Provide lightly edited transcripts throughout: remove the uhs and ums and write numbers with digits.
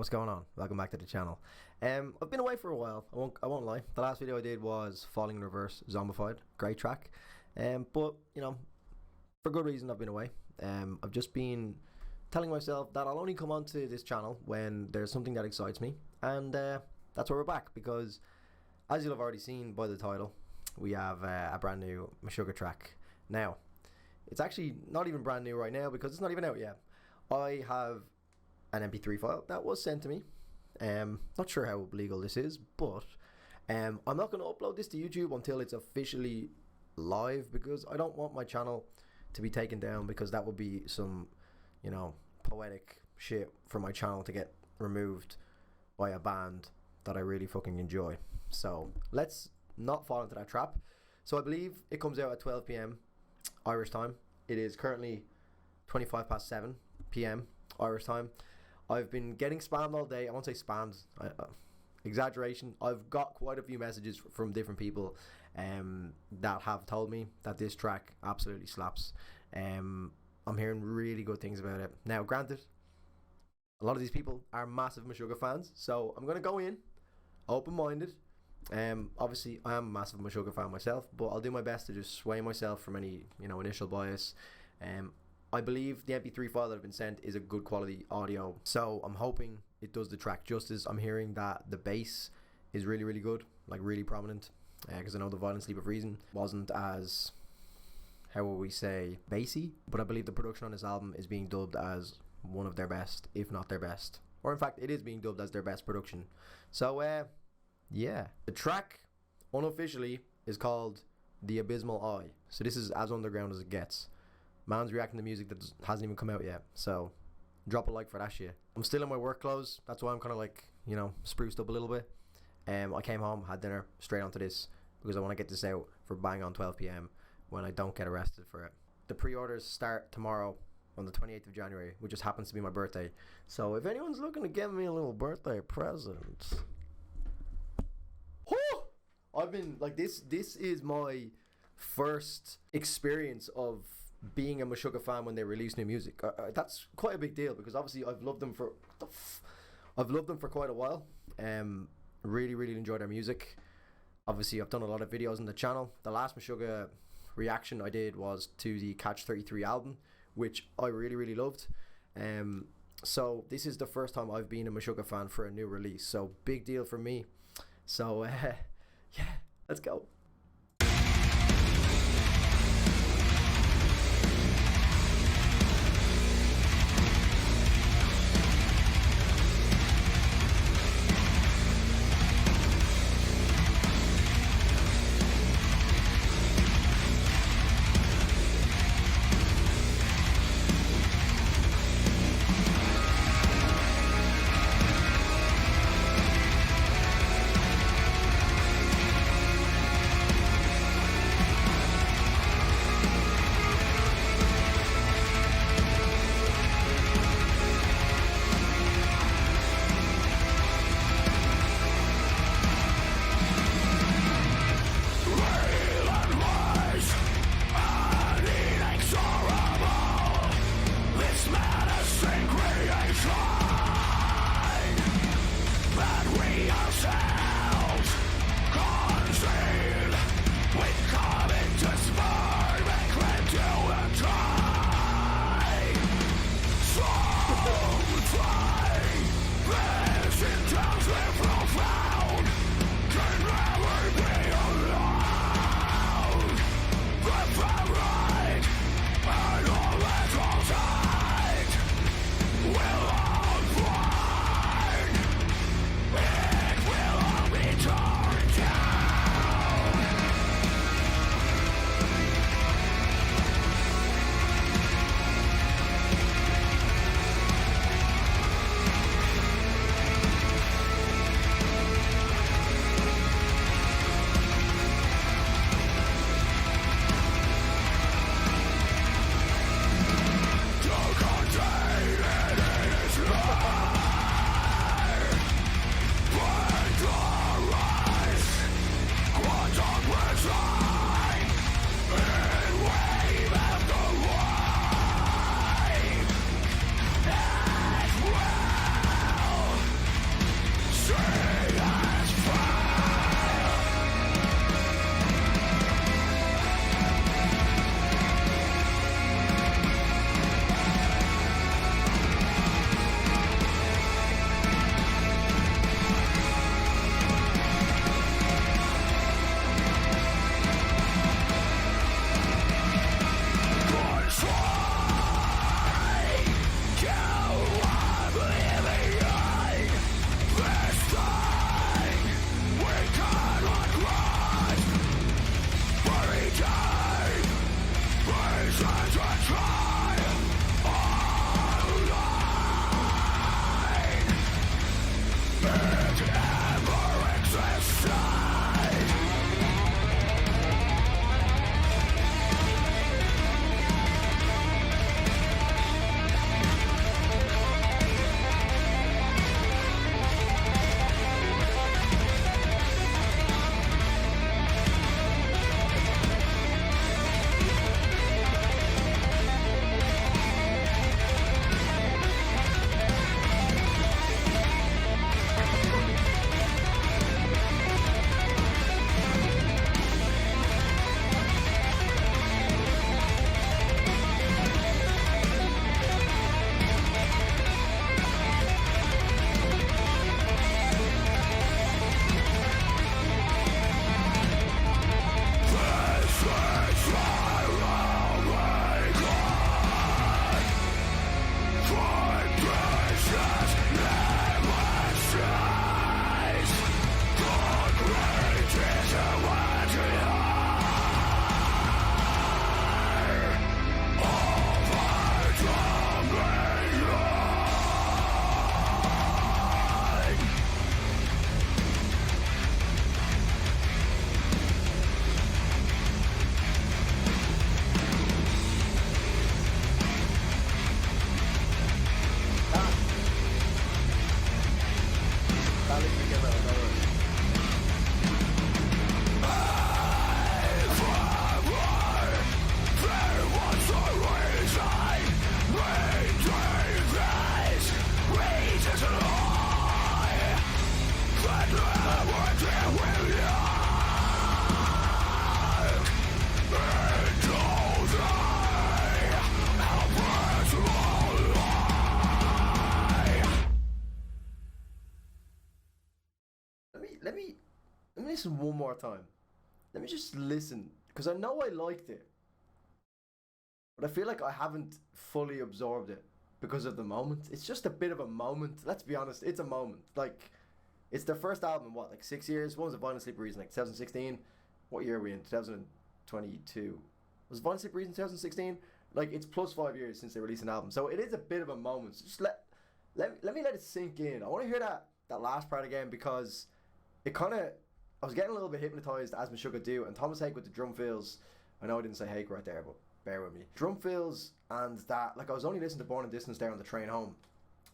What's going on? Welcome back to the channel. I've been away for a while. I won't lie. The last video I did was Falling in Reverse, Zombified. Great track. But you know, for good reason I've been away. I've just been telling myself that I'll only come onto this channel when there's something that excites me, and that's why we're back. Because as you'll have already seen by the title, we have a brand new Meshuggah track. Now, it's actually not even brand new right now because it's not even out yet. I have an MP3 file that was sent to me. Not sure how legal this is, but I'm not going to upload this to YouTube until it's officially live, because I don't want my channel to be taken down, because that would be some, you know, poetic shit for my channel to get removed by a band that I really fucking enjoy. So let's not fall into that trap. So I believe it comes out at 12 p.m. Irish time. It is currently 7 p.m. Irish time. I've been getting spammed all day. I won't say spammed, exaggeration. I've got quite a few messages from different people that have told me that this track absolutely slaps. I'm hearing really good things about it. Now, granted, a lot of these people are massive Meshuggah fans, so I'm going to go in open-minded. Obviously, I am a massive Meshuggah fan myself, but I'll do my best to just sway myself from any, you know, initial bias. I believe the MP3 file that I've been sent is a good quality audio, so I'm hoping it does the track justice. I'm hearing that the bass is really, really good, like really prominent, because I know the Violent Sleep of Reason wasn't as, how will we say, bassy, but I believe the production on this album is being dubbed as one of their best, if not their best, or in fact it is being dubbed as their best production. So yeah, the track unofficially is called The Abysmal Eye, so this is as underground as it gets. Man's reacting to music that hasn't even come out yet, so drop a like for that shit. I'm still in my work clothes, that's why I'm kind of like, you know, spruced up a little bit. I came home, had dinner, straight onto this, because I want to get this out for bang on 12 p.m. when I don't get arrested for it. The pre-orders start tomorrow on the 28th of January, which just happens to be my birthday. So if anyone's looking to give me a little birthday present, I've been like, this is my first experience of being a Meshuggah fan when they release new music. That's quite a big deal, because obviously I've loved them for quite a while. Really enjoy their music. Obviously I've done a lot of videos on the channel. The last Meshuggah reaction I did was to the Catch 33 album, which I really loved. So this is the first time I've been a Meshuggah fan for a new release, so big deal for me. So yeah, let's go. literally came out of nowhere. Let me listen one more time. Let me just listen, because I know I liked it, but I feel like I haven't fully absorbed it because of the moment. It's just a bit of a moment. Let's be honest, it's a moment. Like, it's their first album in what, like 6 years? What was it, Violent Sleep Reason, like 2016? What year are we in? 2022. Was Violent Sleep Reason 2016? Like, it's plus 5 years since they released an album, so it is a bit of a moment. So just let me let it sink in. I want to hear that last part again, because it kind of, I was getting a little bit hypnotized as Meshuggah do, and Thomas Hake with the drum fills. I know I didn't say Hake right there, but bear with me. Drum fills and that, like, I was only listening to Born in Distance there on the train home,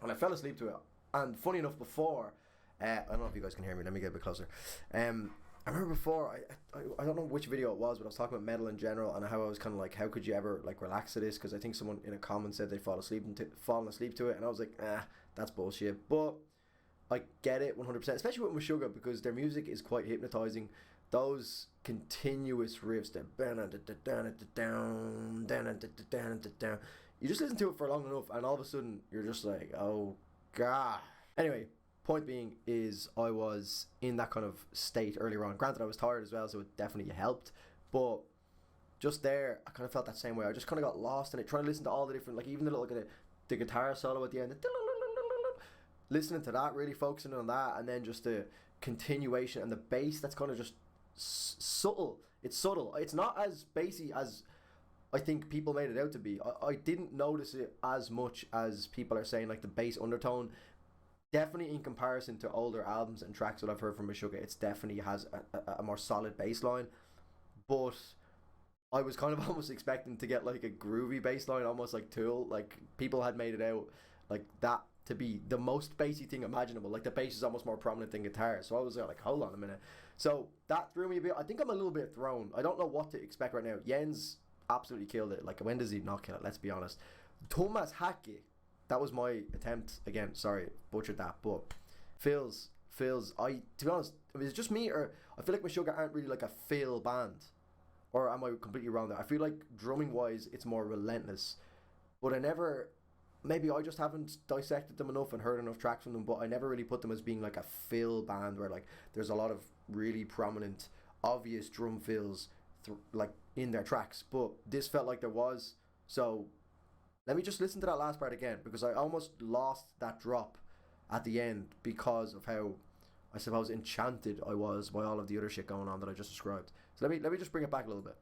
and I fell asleep to it. And funny enough, before, I don't know if you guys can hear me, let me get a bit closer. I remember before, I don't know which video it was, but I was talking about metal in general, and how I was kind of like, how could you ever like relax to this? Because I think someone in a comment said they'd fallen asleep to it, and I was like, that's bullshit. But I get it 100%, especially with Meshuggah, because their music is quite hypnotizing. Those continuous riffs, you just listen to it for long enough, and all of a sudden you're just like, oh god. Anyway, point being is I was in that kind of state earlier on. Granted, I was tired as well, so it definitely helped, but just there, I kind of felt that same way. I just kind of got lost in it, trying to listen to all the different, like even the little the guitar solo at the end, listening to that, really focusing on that, and then just the continuation and the bass that's kind of just subtle. It's subtle. It's not as bassy as I think people made it out to be. I didn't notice it as much as people are saying, like the bass undertone. Definitely in comparison to older albums and tracks that I've heard from Meshuggah, it's definitely has a more solid bass line. But I was kind of almost expecting to get like a groovy bass line, almost like Tool. Like people had made it out like that to be the most bassy thing imaginable. Like the bass is almost more prominent than guitar. So I was like, hold on a minute. So that threw me a bit. I think I'm a little bit thrown. I don't know what to expect right now. Jens absolutely killed it. Like, when does he not kill it? Let's be honest. Thomas Hake, that was my attempt. Again, sorry, butchered that. But Phil's, to be honest, is it just me, or I feel like Meshuggah aren't really like a fill band? Or am I completely wrong there? I feel like drumming wise, it's more relentless. But maybe I just haven't dissected them enough and heard enough tracks from them, but I never really put them as being like a fill band where like there's a lot of really prominent, obvious drum fills like in their tracks. But this felt like there was. So let me just listen to that last part again, because I almost lost that drop at the end because of how, I suppose, enchanted I was by all of the other shit going on that I just described. So let me just bring it back a little bit.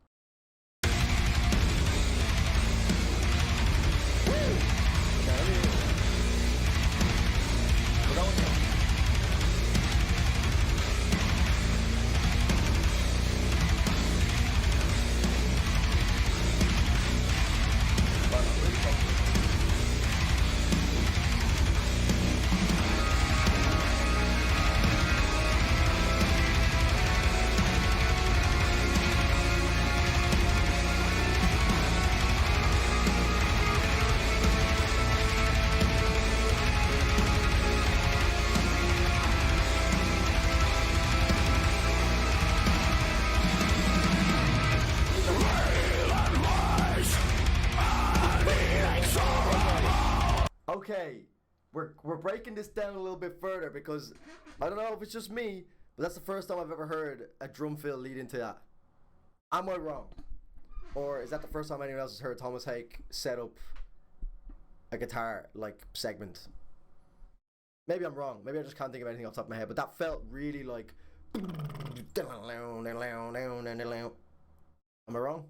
Okay, we're breaking this down a little bit further, because I don't know if it's just me, but that's the first time I've ever heard a drum fill lead into that. Am I wrong? Or is that the first time anyone else has heard Thomas Hake set up a guitar like segment? Maybe I'm wrong. Maybe I just can't think of anything off the top of my head, but that felt really like. Am I wrong? Maybe I'm wrong. Maybe I'm wrong.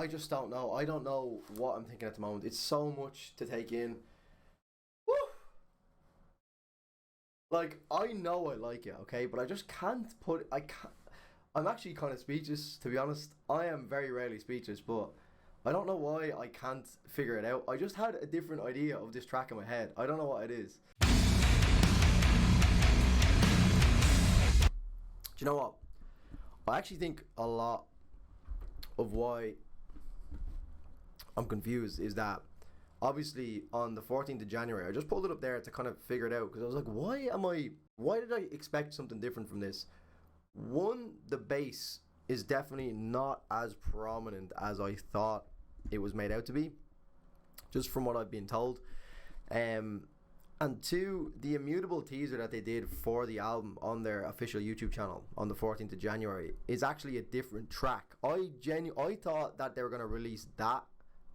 just don't know. I don't know what I'm thinking at the moment. It's so much to take in. Woo! Like, I know I like it, okay, but I just can't put. I can't. I'm actually kind of speechless, to be honest. I am very rarely speechless, but I don't know why I can't figure it out. I just had a different idea of this track in my head. I don't know what it is. Do you know what? I actually think a lot of why I'm confused is that obviously on the 14th of January, I just pulled it up there to kind of figure it out because I was like, why did I expect something different from this? One, the bass is definitely not as prominent as I thought it was made out to be, just from what I've been told. And two, the Immutable teaser that they did for the album on their official YouTube channel on the 14th of January is actually a different track. I thought that they were going to release that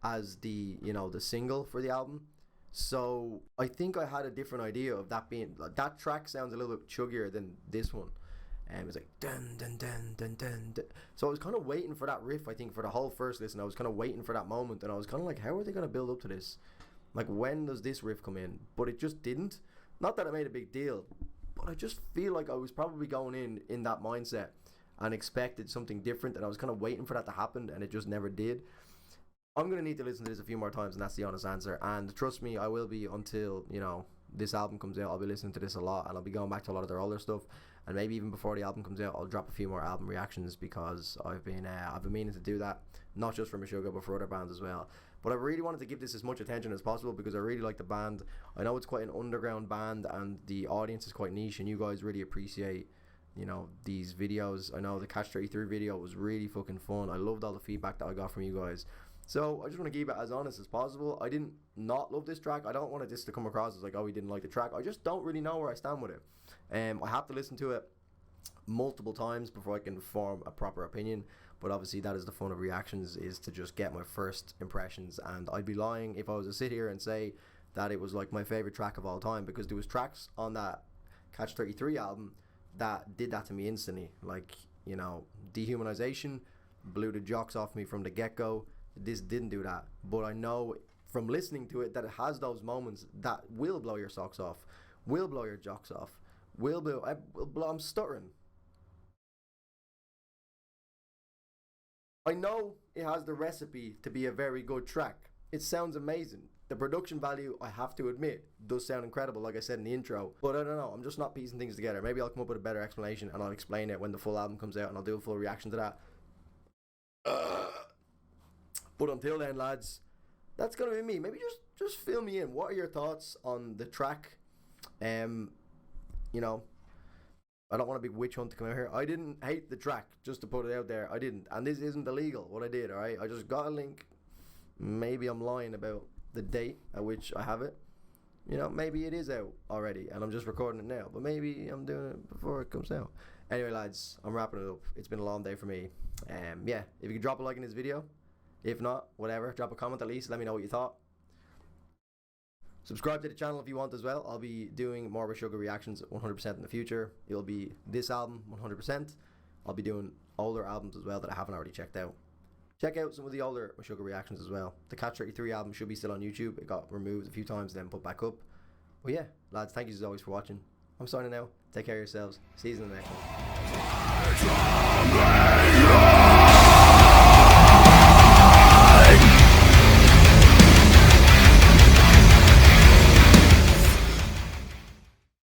as the, you know, the single for the album. So I think I had a different idea of that being, that track sounds a little bit chuggier than this one. It's like dun dun dun dun dun dun. So I was kind of waiting for that riff. I think for the whole first listen, I was kind of waiting for that moment, and I was kind of like, how are they going to build up to this? Like, when does this riff come in? But it just didn't. Not that it made a big deal, but I just feel like I was probably going in that mindset and expected something different, and I was kind of waiting for that to happen, and it just never did. I'm going to need to listen to this a few more times, and that's the honest answer. And trust me, I will be until, you know, this album comes out. I'll be listening to this a lot, and I'll be going back to a lot of their older stuff. And maybe even before the album comes out, I'll drop a few more album reactions because I've been meaning to do that, not just for Meshuggah, but for other bands as well. But I really wanted to give this as much attention as possible because I really like the band. I know it's quite an underground band and the audience is quite niche, and you guys really appreciate, you know, these videos. I know the Catch 33 video was really fucking fun. I loved all the feedback that I got from you guys. So I just want to keep it as honest as possible. I didn't not love this track. I don't want this to come across as like, oh, we didn't like the track. I just don't really know where I stand with it. I have to listen to it multiple times before I can form a proper opinion. But obviously that is the fun of reactions, is to just get my first impressions. And I'd be lying if I was to sit here and say that it was like my favorite track of all time, because there was tracks on that Catch 33 album that did that to me instantly. Like, you know, Dehumanization blew the jocks off me from the get-go. This didn't do that, but I know from listening to it that it has those moments that will blow your socks off, will blow your jocks off, I'm stuttering. I know it has the recipe to be a very good track. It sounds amazing. The production value, I have to admit, does sound incredible, like I said in the intro. But I don't know, I'm just not piecing things together. Maybe I'll come up with a better explanation and I'll explain it when the full album comes out, and I'll do a full reaction to that. But until then, lads, that's gonna be me. Maybe just fill me in. What are your thoughts on the track? You know, I don't want a big witch hunt to come out here. I didn't hate the track, just to put it out there. I didn't, and this isn't illegal what I did. All right, I just got a link. Maybe I'm lying about the date at which I have it. You know, maybe it is out already, and I'm just recording it now. But maybe I'm doing it before it comes out. Anyway, lads, I'm wrapping it up. It's been a long day for me. Yeah, if you could drop a like in this video. If not, whatever, drop a comment at least, let me know what you thought. Subscribe to the channel if you want as well. I'll be doing more Meshuggah reactions 100% in the future. It'll be this album 100%. I'll be doing older albums as well that I haven't already checked out. Check out some of the older Meshuggah reactions as well. The Catch 33 album should be still on YouTube. It got removed a few times, then put back up. But yeah, lads, thank you as always for watching. I'm signing out. Take care of yourselves. See you in the next one.